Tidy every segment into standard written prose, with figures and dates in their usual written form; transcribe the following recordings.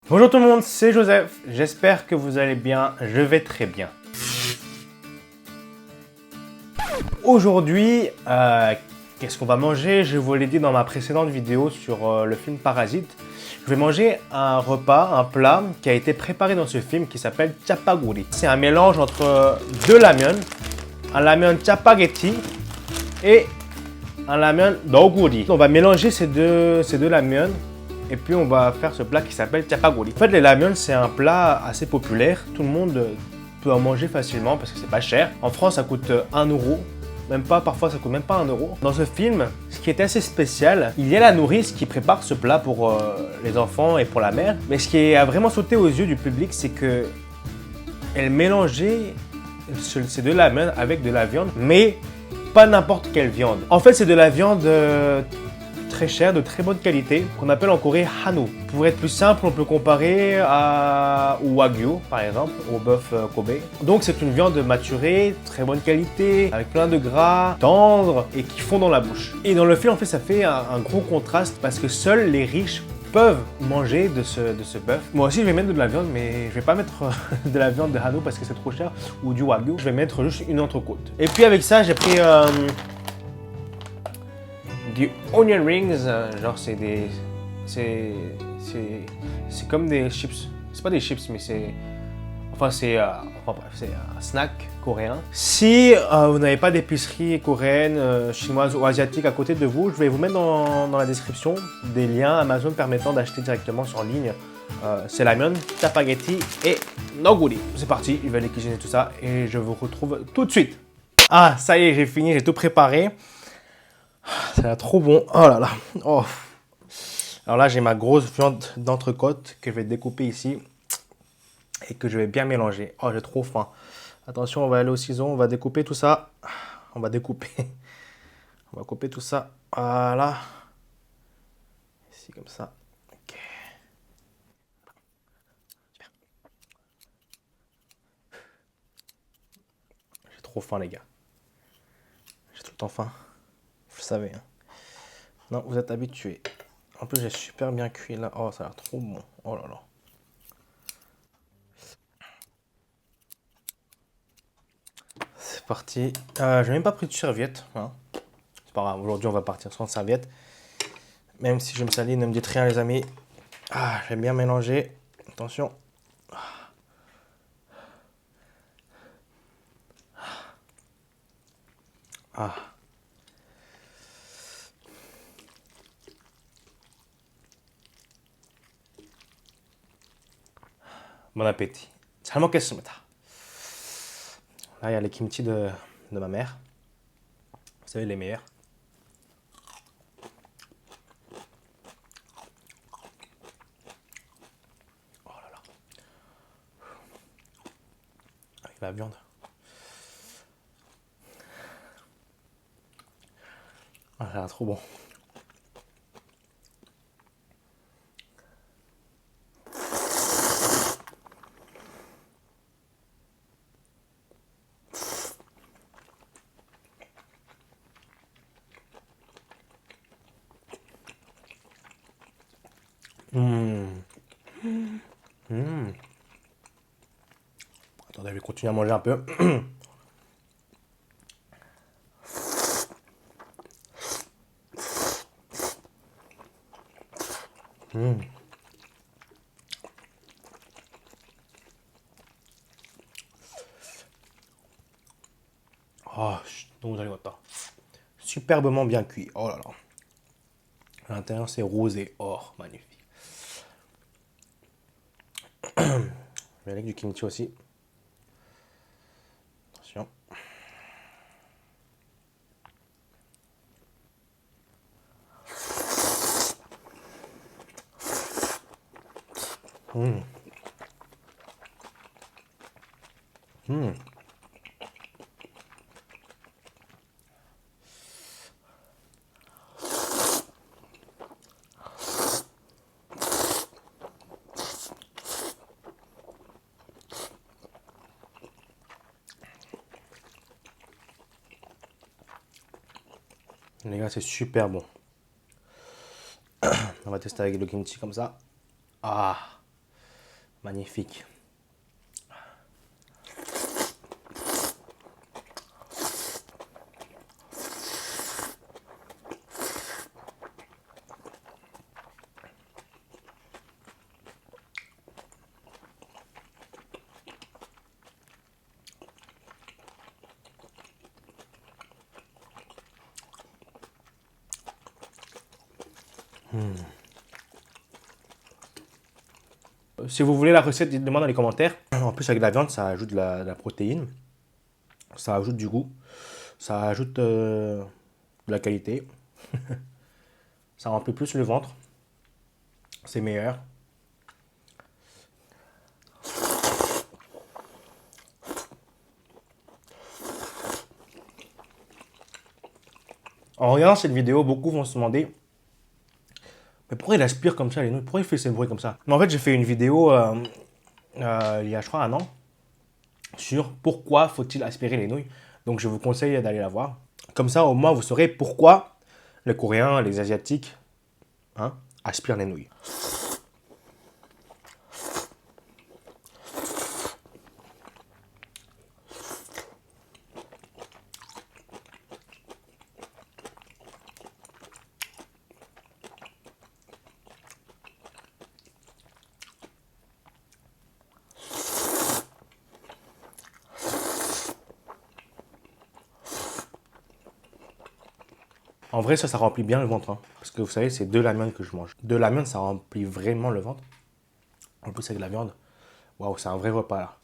Bonjour tout le monde, c'est Joseph, j'espère que vous allez bien, je vais très bien. Aujourd'hui, qu'est-ce qu'on va manger? Je vous l'ai dit dans ma précédente vidéo sur le film Parasite. Je vais manger un repas, un plat qui a été préparé dans ce film qui s'appelle Chapaguri. C'est un mélange entre deux ramyeon, un ramyeon Chapaghetti et un ramyeon Noguri. On va mélanger ces deux ramyeon et puis on va faire ce plat qui s'appelle Chapaguri. En fait, les ramyeon, c'est un plat assez populaire. Tout le monde peut en manger facilement parce que c'est pas cher. En France, ça coûte 1 euro. Même pas, parfois ça coûte même pas 1 euro. Dans ce film, ce qui est assez spécial, il y a la nourrice qui prépare ce plat pour les enfants et pour la mère. Mais ce qui a vraiment sauté aux yeux du public, c'est que elle mélangeait ces deux ramyeon avec de la viande, mais pas n'importe quelle viande. En fait, c'est de la viande très chère, de très bonne qualité, qu'on appelle en Corée Hanu. Pour être plus simple, on peut comparer au Wagyu, par exemple, au bœuf Kobe. Donc c'est une viande maturée, très bonne qualité, avec plein de gras, tendre et qui fond dans la bouche. Et dans le film, en fait, ça fait un gros contraste parce que seuls les riches peuvent manger de ce bœuf. Moi aussi, je vais mettre de la viande, mais je vais pas mettre de la viande de Hanu parce que c'est trop cher, ou du Wagyu. Je vais mettre juste une entrecôte. Et puis avec ça, j'ai pris du onion rings, genre c'est des... C'est comme des chips. C'est pas des chips, mais c'est... Enfin, c'est un snack coréen. Si vous n'avez pas d'épicerie coréenne, chinoise ou asiatique à côté de vous, je vais vous mettre dans la description des liens Amazon permettant d'acheter directement sur ligne ces ramyeon, Chapaghetti et Noguri. C'est parti, je vais aller cuisiner tout ça et je vous retrouve tout de suite. Ah, ça y est, j'ai fini, j'ai tout préparé. Ça a l'air trop bon. Oh là là. Oh. Alors là, j'ai ma grosse viande d'entrecôte que je vais découper ici et que je vais bien mélanger. Oh, j'ai trop faim. Attention, on va aller au ciseau, on va découper tout ça. On va découper. On va couper tout ça. Voilà. Ici, comme ça. Ok. Super. J'ai trop faim, les gars. J'ai tout le temps faim. Vous le savez. Hein. Non, vous êtes habitués. En plus, j'ai super bien cuit là. Oh, ça a l'air trop bon. Oh là là. C'est parti. J'ai même pas pris de serviette. Hein. C'est pas grave. Aujourd'hui, on va partir sans serviette. Même si je me salis, ne me dites rien, les amis. Ah, j'aime bien mélanger. Attention. Ah. Bon appétit. 잘 먹겠습니다. Là, il y a les kimchi de ma mère. Vous savez, les meilleurs. Oh là là. Avec la viande. Ah, ça a l'air trop bon. Attendez, je vais continuer à manger un peu. Ah, donc vous allez voir. Superbement bien cuit. Oh là là. À l'intérieur, c'est rose et or. Magnifique. Je vais avec du kimchi aussi. Attention. Mmh. Mmh. Les gars, c'est super bon. On va tester avec le kimchi comme ça. Ah. Magnifique. Si vous voulez la recette, dites-le moi dans les commentaires. En plus, avec la viande, ça ajoute de la protéine. Ça ajoute du goût. Ça ajoute de la qualité. Ça remplit plus le ventre. C'est meilleur. En regardant cette vidéo, beaucoup vont se demander mais pourquoi il aspire comme ça les nouilles? Pourquoi il fait ces bruits comme ça? Mais en fait, j'ai fait une vidéo il y a, je crois, un an sur pourquoi faut-il aspirer les nouilles. Donc, je vous conseille d'aller la voir. Comme ça, au moins, vous saurez pourquoi les Coréens, les Asiatiques, hein, aspirent les nouilles. En vrai, ça remplit bien le ventre. Hein. Parce que vous savez, c'est de la viande que je mange. De la viande, ça remplit vraiment le ventre. En plus, avec la viande, waouh, c'est un vrai repas là.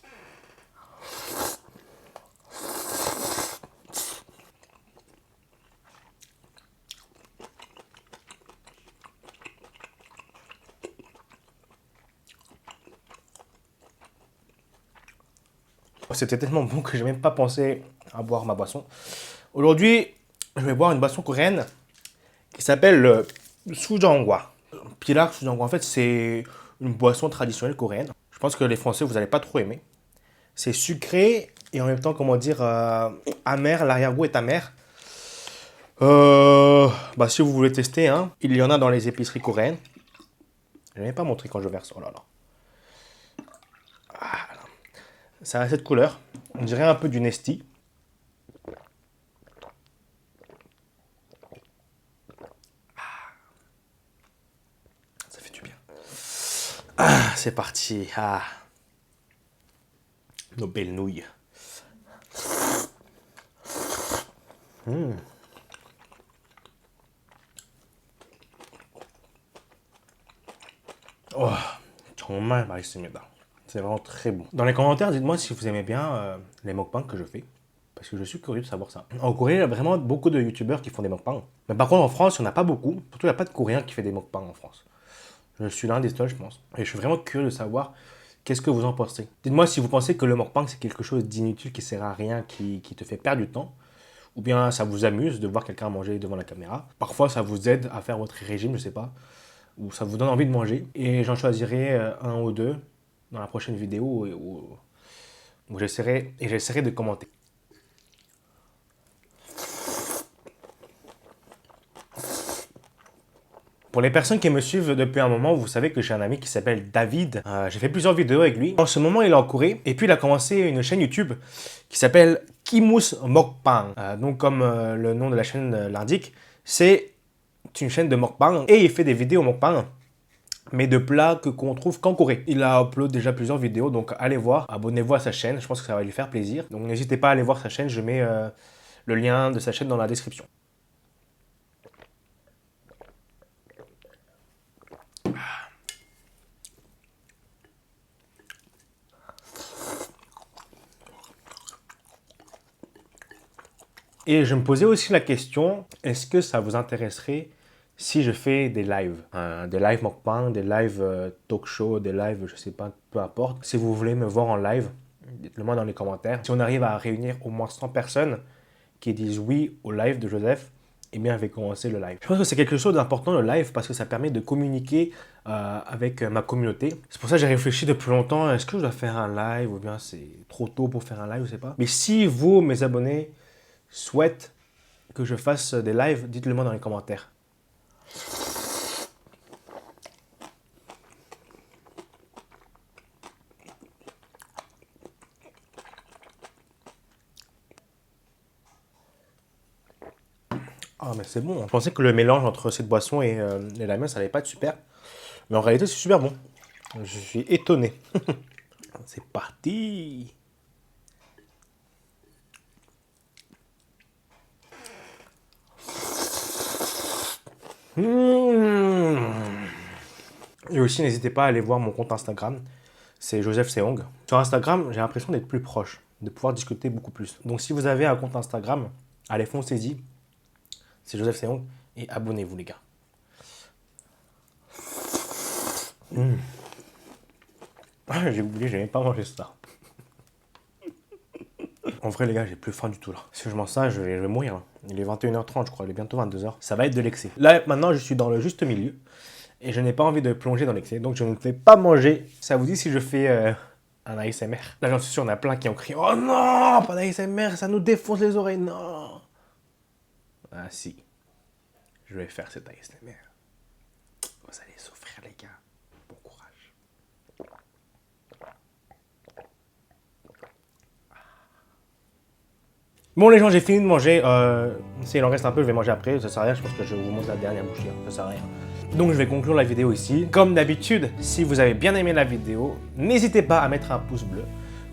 C'était tellement bon que je n'ai même pas pensé à boire ma boisson. Aujourd'hui, je vais boire une boisson coréenne qui s'appelle le Sujangwa. Pilak Sujangwa, en fait, c'est une boisson traditionnelle coréenne. Je pense que les Français, vous n'allez pas trop aimer. C'est sucré et en même temps, comment dire, amer. L'arrière-goût est amer. Si vous voulez tester, hein, il y en a dans les épiceries coréennes. Je ne vais pas montrer quand je verse. Oh là là. Ça a cette couleur. On dirait un peu du Nesti. Ça fait du bien. Ah, c'est parti. Ah. Nos belles nouilles. Oh, 정말 맛있습니다. C'est vraiment très bon. Dans les commentaires, dites-moi si vous aimez bien les mukbangs que je fais. Parce que je suis curieux de savoir ça. En Corée, il y a vraiment beaucoup de youtubeurs qui font des mukbangs. Mais par contre, en France, il n'y en a pas beaucoup. Surtout, il n'y a pas de Coréens qui fait des mukbangs en France. Je suis l'un des seuls, je pense. Et je suis vraiment curieux de savoir qu'est-ce que vous en pensez. Dites-moi si vous pensez que le mukbang, c'est quelque chose d'inutile, qui sert à rien, qui te fait perdre du temps. Ou bien ça vous amuse de voir quelqu'un manger devant la caméra. Parfois, ça vous aide à faire votre régime, je sais pas. Ou ça vous donne envie de manger. Et j'en choisirai un ou deux dans la prochaine vidéo où j'essaierai de commenter. Pour les personnes qui me suivent depuis un moment, vous savez que j'ai un ami qui s'appelle David. J'ai fait plusieurs vidéos avec lui. En ce moment, il est en Corée. Et puis, il a commencé une chaîne YouTube qui s'appelle Kimus Mukbang. Donc, comme le nom de la chaîne l'indique, c'est une chaîne de mukbang. Et il fait des vidéos mukbang, mais de plats qu'on trouve qu'en Corée. Il a upload déjà plusieurs vidéos, donc allez voir. Abonnez-vous à sa chaîne, je pense que ça va lui faire plaisir. Donc, n'hésitez pas à aller voir sa chaîne. Je mets le lien de sa chaîne dans la description. Et je me posais aussi la question, est-ce que ça vous intéresserait si je fais des lives? Des lives mukbang, des lives talk show, des lives, je sais pas, peu importe. Si vous voulez me voir en live, dites-le moi dans les commentaires. Si on arrive à réunir au moins 100 personnes qui disent oui au live de Joseph, eh bien, je vais commencer le live. Je pense que c'est quelque chose d'important le live parce que ça permet de communiquer avec ma communauté. C'est pour ça que j'ai réfléchi depuis longtemps, est-ce que je dois faire un live ou bien c'est trop tôt pour faire un live, je sais pas. Mais si vous, mes abonnés, souhaitent que je fasse des lives, dites-le moi dans les commentaires. Ah, mais c'est bon. Je pensais que le mélange entre cette boisson et la mienne, ça allait pas être super. Mais en réalité, c'est super bon. Je suis étonné. C'est parti. Et aussi, n'hésitez pas à aller voir mon compte Instagram. C'est Joseph Seong. Sur Instagram, j'ai l'impression d'être plus proche, de pouvoir discuter beaucoup plus. Donc si vous avez un compte Instagram, allez, foncez-y. C'est Joseph Seong. Et abonnez-vous, les gars. Ah, j'ai oublié, j'avais pas mangé ça. En vrai, les gars, j'ai plus faim du tout là. Si je mange ça, je vais mourir. Il est 21h30, je crois. Il est bientôt 22h. Ça va être de l'excès. Là, maintenant, je suis dans le juste milieu. Et je n'ai pas envie de plonger dans l'excès. Donc, je ne vais pas manger. Ça vous dit si je fais un ASMR? Là, j'en suis sûr, il y en a plein qui ont crié: oh non, pas d'ASMR, ça nous défonce les oreilles. Non. Ah si. Je vais faire cet ASMR. Vous allez souffrir, les gars. Bon courage. Bon les gens, j'ai fini de manger. S'il en reste un peu, je vais manger après. Ça sert à rien, je pense que je vous montre la dernière bouchée. Ça sert à rien. Donc je vais conclure la vidéo ici. Comme d'habitude, si vous avez bien aimé la vidéo, n'hésitez pas à mettre un pouce bleu.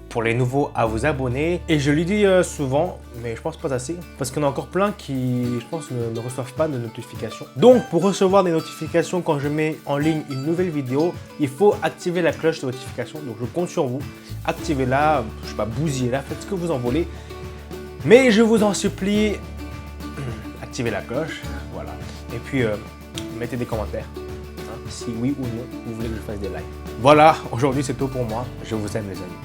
Pour les nouveaux, à vous abonner. Et je lui dis souvent, mais je pense pas assez, parce qu'il y en a encore plein qui, je pense, ne reçoivent pas de notifications. Donc pour recevoir des notifications quand je mets en ligne une nouvelle vidéo, il faut activer la cloche de notification. Donc je compte sur vous. Activez-la, je sais pas, bousillez-la, faites ce que vous en voulez. Mais je vous en supplie, activez la cloche, voilà. Et puis, mettez des commentaires, hein, si oui ou non vous voulez que je fasse des lives. Voilà, aujourd'hui c'est tout pour moi. Je vous aime les amis.